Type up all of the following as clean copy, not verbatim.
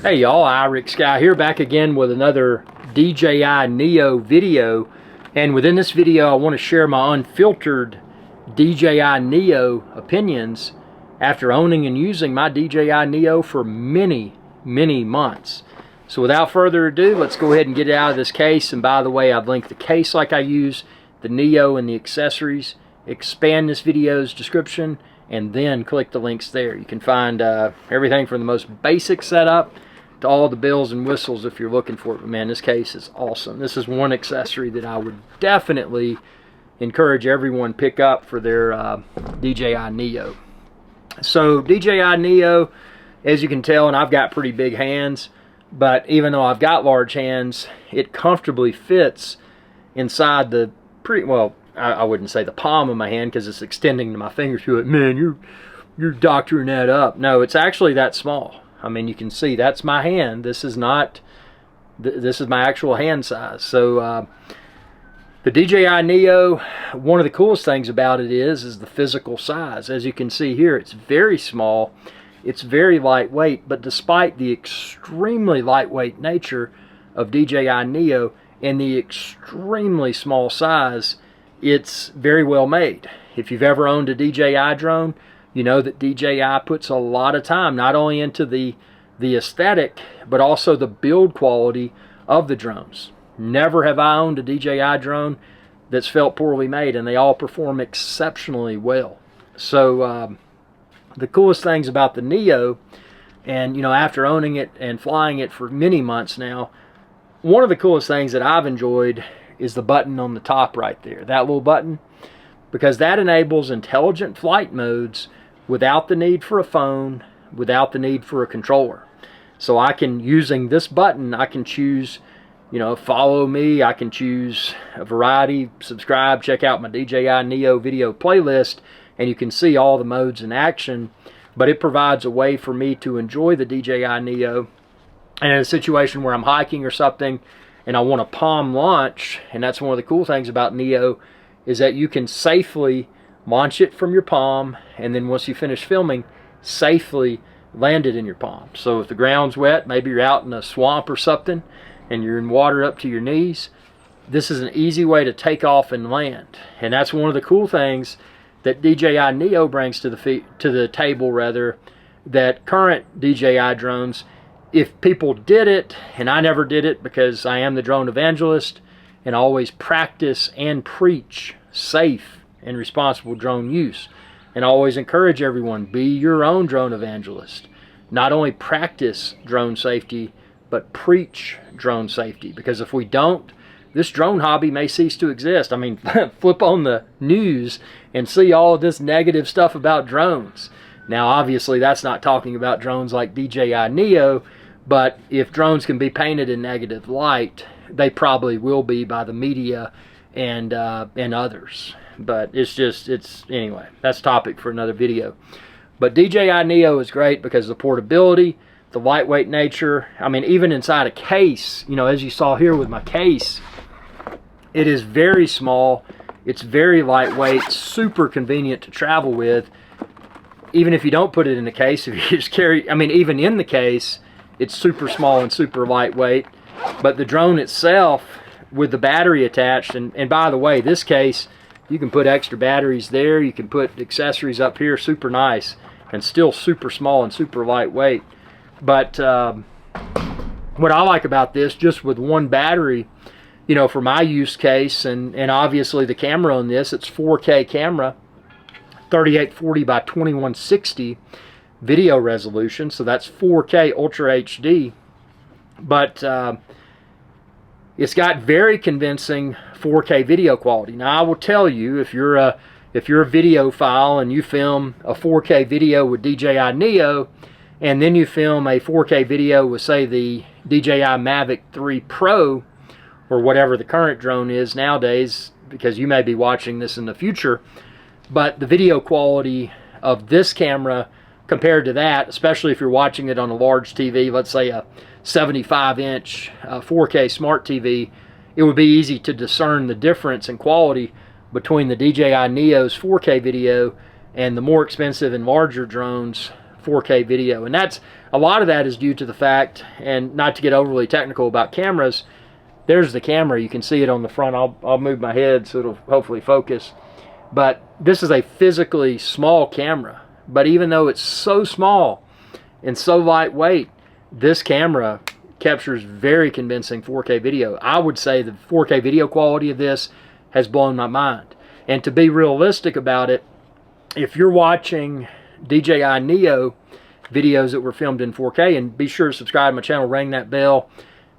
Hey y'all, Rick Sky here, back again with another DJI Neo video. And within this video I want to share my unfiltered DJI Neo opinions after owning and using my DJI Neo for many months. So without further ado, let's go ahead and get it out of this case. And by the way, I've linked the case like I use, the Neo and the accessories. Expand this video's description and then click the links there. You can find everything from the most basic setup to all the bells and whistles if you're looking for it. But man, this case is awesome. This is one accessory that I would definitely encourage everyone pick up for their DJI Neo. So DJI Neo, as you can tell, and I've got pretty big hands, but even though I've got large hands, it comfortably fits inside the I wouldn't say the palm of my hand because it's extending to my fingers. You're like, man, you're doctoring that up. No, it's actually that small. I mean, you can see that's my hand. This is not, this is my actual hand size. So the DJI Neo, one of the coolest things about it is the physical size. As you can see here, it's very small. It's very lightweight, but despite the extremely lightweight nature of DJI Neo and the extremely small size, it's very well made. If you've ever owned a DJI drone, you know that DJI puts a lot of time not only into the aesthetic, but also the build quality of the drones. Never have I owned a DJI drone that's felt poorly made, and they all perform exceptionally well. So the coolest things about the Neo, and you know, after owning it and flying it for many months now, one of the coolest things that I've enjoyed is the button on the top right there, that little button, because that enables intelligent flight modes without the need for a phone, without the need for a controller. So I can, using this button, I can choose, you know, follow me, I can choose a variety, subscribe, check out my DJI Neo video playlist, and you can see all the modes in action. But it provides a way for me to enjoy the DJI Neo. And in a situation where I'm hiking or something and I want a palm launch, and that's one of the cool things about Neo, is that you can safely launch it from your palm, and then once you finish filming, safely land it in your palm. So if the ground's wet, maybe you're out in a swamp or something and you're in water up to your knees, this is an easy way to take off and land. And that's one of the cool things that DJI Neo brings to the table rather, that current DJI drones, if people did it, and I never did it because I am the drone evangelist and I always practice and preach safe and responsible drone use, and I always encourage everyone, be your own drone evangelist. Not only practice drone safety, but preach drone safety, because if we don't, this drone hobby may cease to exist. I mean, flip on the news and see all of this negative stuff about drones. Now obviously that's not talking about drones like DJI Neo, but if drones can be painted in negative light, they probably will be by the media and others. But anyway, that's a topic for another video. But DJI Neo is great because of the portability, the lightweight nature. I mean, even inside a case, you know, as you saw here with my case, it is very small, it's very lightweight, super convenient to travel with. Even if you don't put it in the case, if you just carry, I mean, even in the case, it's super small and super lightweight. But the drone itself, with the battery attached, and by the way, this case, you can put extra batteries there, you can put accessories up here, super nice, and still super small and super lightweight. But what I like about this, just with one battery, you know, for my use case, and obviously the camera on this, it's 4K camera, 3840 by 2160 video resolution, so that's 4K Ultra HD. But it's got very convincing 4K video quality. Now I will tell you, if you're a videophile and you film a 4K video with DJI Neo, and then you film a 4K video with, say, the DJI Mavic 3 Pro, or whatever the current drone is nowadays, because you may be watching this in the future, but the video quality of this camera compared to that, especially if you're watching it on a large TV, let's say a 75-inch 4K smart TV, it would be easy to discern the difference in quality between the DJI Neo's 4K video and the more expensive and larger drones 4K video. And that's, a lot of that is due to the fact, and not to get overly technical about cameras, there's the camera, you can see it on the front. I'll move my head so it'll hopefully focus. But this is a physically small camera. But even though it's so small and so lightweight, this camera captures very convincing 4K video. I would say the 4K video quality of this has blown my mind. And to be realistic about it, if you're watching DJI Neo videos that were filmed in 4K, and be sure to subscribe to my channel, ring that bell,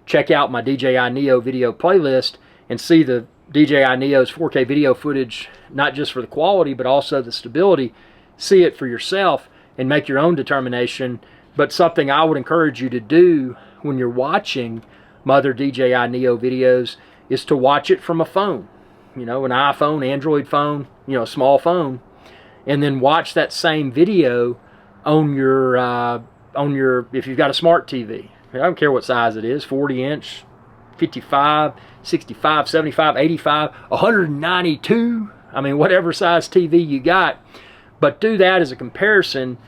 check out my DJI Neo video playlist, and see the DJI Neo's 4K video footage, not just for the quality, but also the stability. See it for yourself and make your own determination. But something I would encourage you to do when you're watching my other DJI Neo videos is to watch it from a phone. You know, an iPhone, Android phone, you know, a small phone, and then watch that same video on your, if you've got a smart TV. I don't care what size it is, 40 inch, 55, 65, 75, 85, 192. I mean, whatever size TV you got. But do that as a comparison,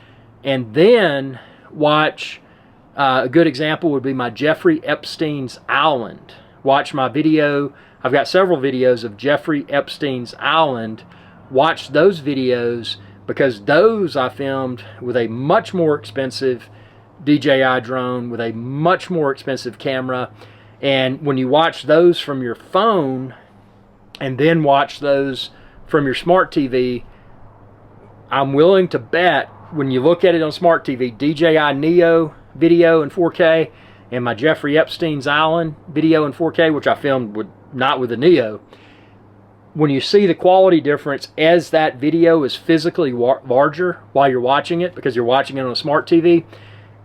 and then watch, a good example would be my Jeffrey Epstein's Island. Watch my video. I've got several videos of Jeffrey Epstein's Island. Watch those videos, because those I filmed with a much more expensive DJI drone, with a much more expensive camera. And when you watch those from your phone and then watch those from your smart TV, I'm willing to bet when you look at it on smart TV, DJI Neo video in 4K and my Jeffrey Epstein's Island video in 4K, which I filmed with, not with the Neo, when you see the quality difference as that video is physically larger while you're watching it, because you're watching it on a smart TV,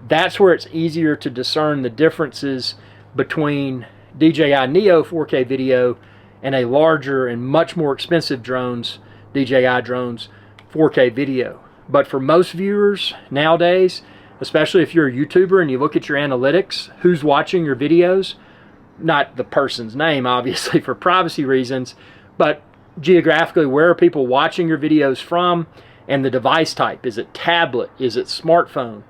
that's where it's easier to discern the differences between DJI Neo 4K video and a larger and much more expensive drones, DJI drones, 4K video. But for most viewers nowadays, especially if you're a YouTuber and you look at your analytics, who's watching your videos, not the person's name, obviously, for privacy reasons, but geographically, where are people watching your videos from, and the device type. Is it tablet? Is it smartphone?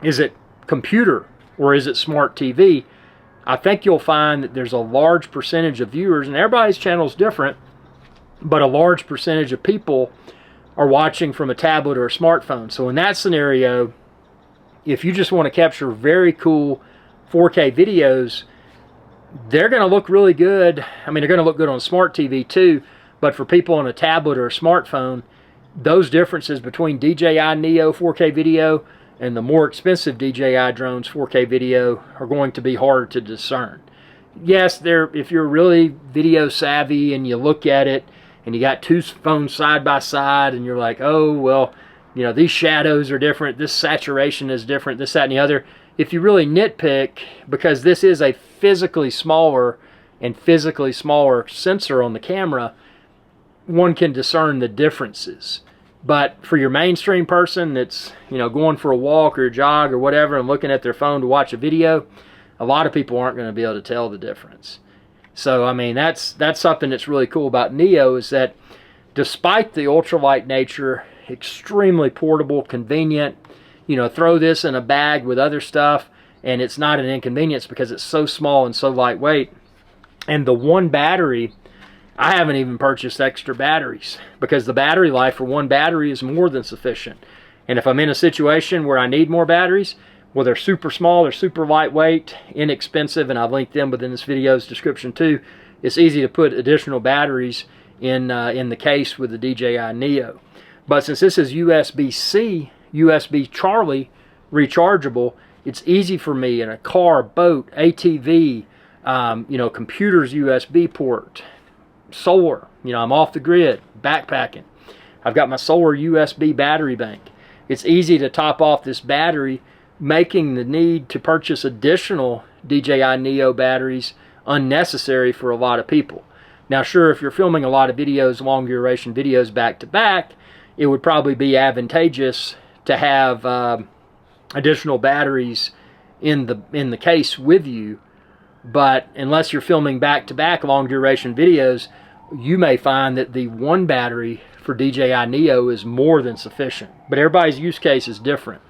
Is it computer? Or is it smart TV? I think you'll find that there's a large percentage of viewers, and everybody's channel is different, but a large percentage of people are watching from a tablet or a smartphone. So in that scenario, if you just want to capture very cool 4K videos, they're going to look really good. I mean, they're going to look good on smart TV too, but for people on a tablet or a smartphone, those differences between DJI Neo 4K video and the more expensive DJI drones 4K video are going to be harder to discern. Yes, if you're really video savvy and you look at it and you got two phones side by side and you're like, oh, well, you know, these shadows are different, this saturation is different, this, that, and the other. If you really nitpick, because this is a physically smaller sensor on the camera, one can discern the differences. But for your mainstream person that's, you know, going for a walk or a jog or whatever and looking at their phone to watch a video, a lot of people aren't going to be able to tell the difference. So, I mean, that's something that's really cool about Neo, is that despite the ultralight nature, extremely portable, convenient, you know, throw this in a bag with other stuff and it's not an inconvenience because it's so small and so lightweight. And the one battery, I haven't even purchased extra batteries because the battery life for one battery is more than sufficient. And if I'm in a situation where I need more batteries, well, they're super small, they're super lightweight, inexpensive, and I've linked them within this video's description too. It's easy to put additional batteries in the case with the DJI Neo. But since this is USB-C, USB Charlie rechargeable, it's easy for me in a car, boat, ATV, you know, computer's USB port, solar, you know, I'm off the grid, backpacking. I've got my solar USB battery bank. It's easy to top off this battery, making the need to purchase additional DJI Neo batteries unnecessary for a lot of people. Now, sure, if you're filming a lot of videos, long duration videos back to back, it would probably be advantageous to have additional batteries in the case with you. But unless you're filming back-to-back long duration videos, you may find that the one battery for DJI Neo is more than sufficient. But everybody's use case is different.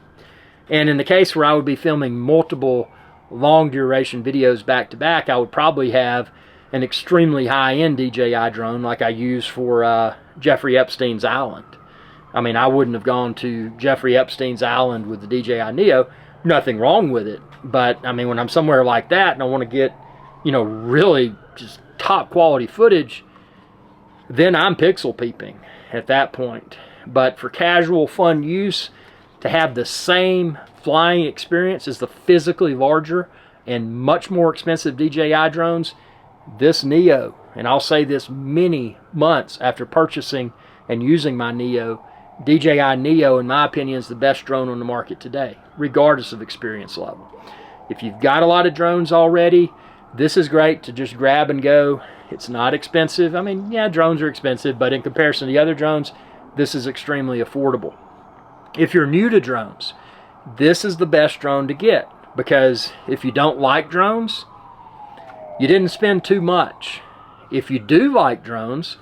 And in the case where I would be filming multiple long duration videos back to back, I would probably have an extremely high-end DJI drone like I use for Jeffrey Epstein's Island. I mean, I wouldn't have gone to Jeffrey Epstein's Island with the DJI Neo. Nothing wrong with it. But, I mean, when I'm somewhere like that and I want to get, you know, really just top quality footage, then I'm pixel peeping at that point. But for casual fun use, to have the same flying experience as the physically larger and much more expensive DJI drones, this Neo, and I'll say this many months after purchasing and using my Neo, DJI Neo, in my opinion, is the best drone on the market today, regardless of experience level. If you've got a lot of drones already, this is great to just grab and go. It's not expensive. I mean, yeah, drones are expensive, but in comparison to the other drones, this is extremely affordable. If you're new to drones, this is the best drone to get, because if you don't like drones, you didn't spend too much. If you do like drones,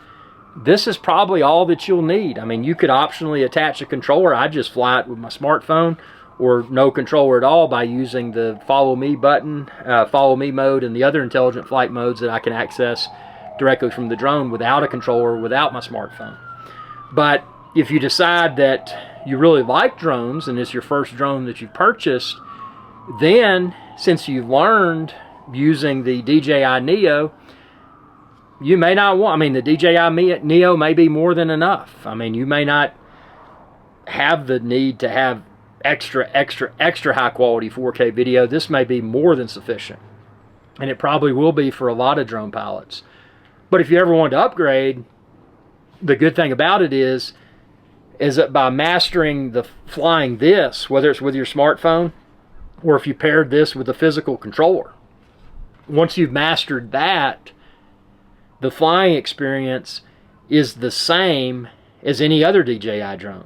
this is probably all that you'll need. I mean, you could optionally attach a controller. I just fly it with my smartphone, or no controller at all by using the follow me button, follow me mode, and the other intelligent flight modes that I can access directly from the drone without a controller, without my smartphone. But if you decide that you really like drones and it's your first drone that you've purchased, then since you've learned using the DJI Neo, you may not want, I mean, the DJI Neo may be more than enough. I mean, you may not have the need to have extra high quality 4K video. This may be more than sufficient, and it probably will be for a lot of drone pilots. But if you ever want to upgrade, the good thing about it is that by mastering the flying this, whether it's with your smartphone or if you paired this with a physical controller, once you've mastered that, the flying experience is the same as any other DJI drone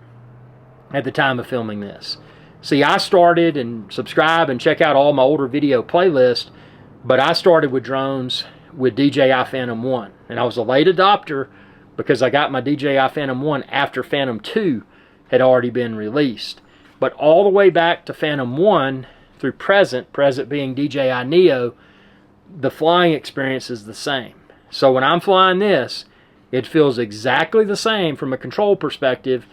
at the time of filming this. See, I started, and subscribe and check out all my older video playlist, but I started with drones with DJI Phantom 1. And I was a late adopter because I got my DJI Phantom 1 after Phantom 2 had already been released. But all the way back to Phantom 1 through present being DJI Neo, the flying experience is the same. So when I'm flying this, it feels exactly the same from a control perspective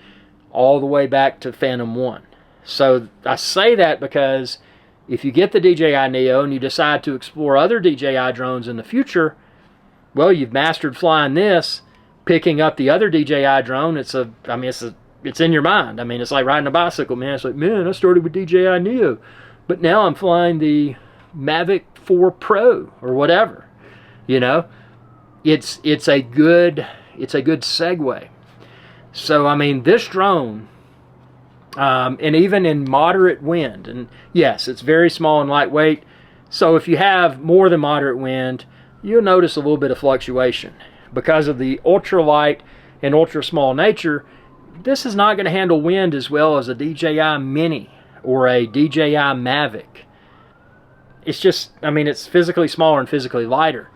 all the way back to Phantom 1. So I say that because if you get the DJI Neo and you decide to explore other DJI drones in the future, well, you've mastered flying this. Picking up the other DJI drone, it's in your mind. I mean, it's like riding a bicycle, man. It's like, man, I started with DJI Neo, but now I'm flying the Mavic 4 Pro or whatever. You know, it's a good segue. So I mean, this drone, and even in moderate wind, and yes, it's very small and lightweight. So if you have more than moderate wind, you'll notice a little bit of fluctuation. Because of the ultralight and ultra small nature, this is not going to handle wind as well as a DJI Mini or a DJI Mavic. It's just, I mean, it's physically smaller and physically lighter,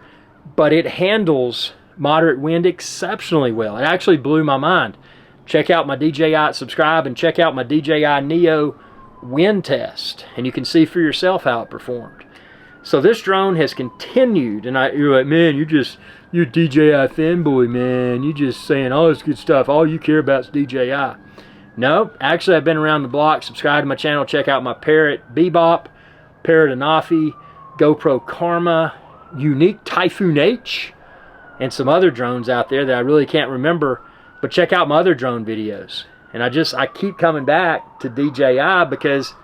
but it handles moderate wind exceptionally well. It actually blew my mind. Check out my DJI, subscribe and check out my DJI Neo wind test, and you can see for yourself how it performed. So this drone has continued, and you're like, man, you're DJI fanboy, man. You're just saying all this good stuff. All you care about is DJI. No, actually, I've been around the block. Subscribe to my channel. Check out my Parrot Bebop, Parrot Anafi, GoPro Karma, Unique Typhoon H, and some other drones out there that I really can't remember. But check out my other drone videos. And I keep coming back to DJI because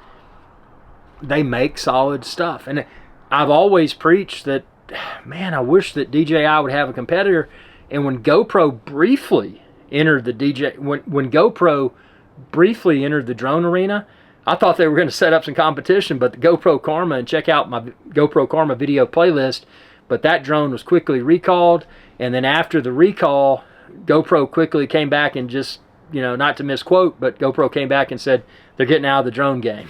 they make solid stuff. And I've always preached that, man, I wish that DJI would have a competitor. And when GoPro briefly entered the when GoPro briefly entered the drone arena, I thought they were going to set up some competition, but the GoPro Karma, and check out my GoPro Karma video playlist, but that drone was quickly recalled. And then after the recall, GoPro quickly came back and just, you know, not to misquote, but GoPro came back and said they're getting out of the drone game.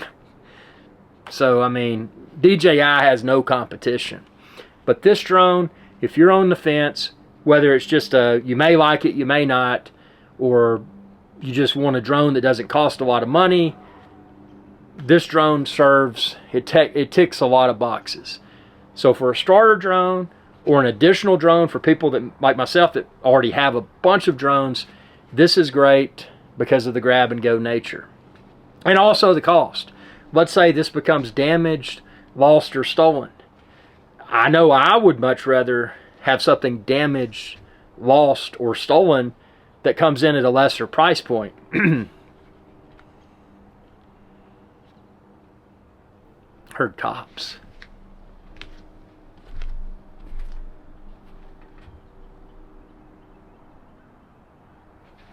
So, I mean, DJI has no competition. But this drone, if you're on the fence, whether it's just you may like it, you may not, or you just want a drone that doesn't cost a lot of money, this drone serves, it ticks a lot of boxes. So for a starter drone or an additional drone for people that, like myself, that already have a bunch of drones, this is great because of the grab and go nature. And also the cost. Let's say this becomes damaged, lost, or stolen. I know I would much rather have something damaged, lost, or stolen that comes in at a lesser price point. Heard cops.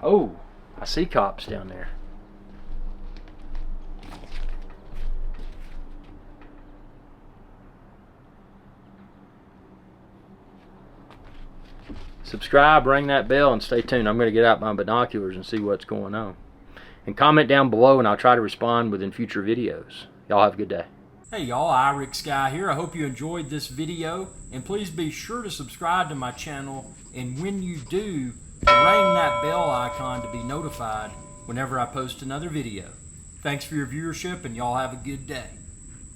Oh, I see cops down there. Subscribe, ring that bell, and stay tuned. I'm going to get out my binoculars and see what's going on. And comment down below, and I'll try to respond within future videos. Y'all have a good day. Hey y'all, iRick Sky here. I hope you enjoyed this video, and please be sure to subscribe to my channel, and when you do, ring that bell icon to be notified whenever I post another video. Thanks for your viewership, and y'all have a good day.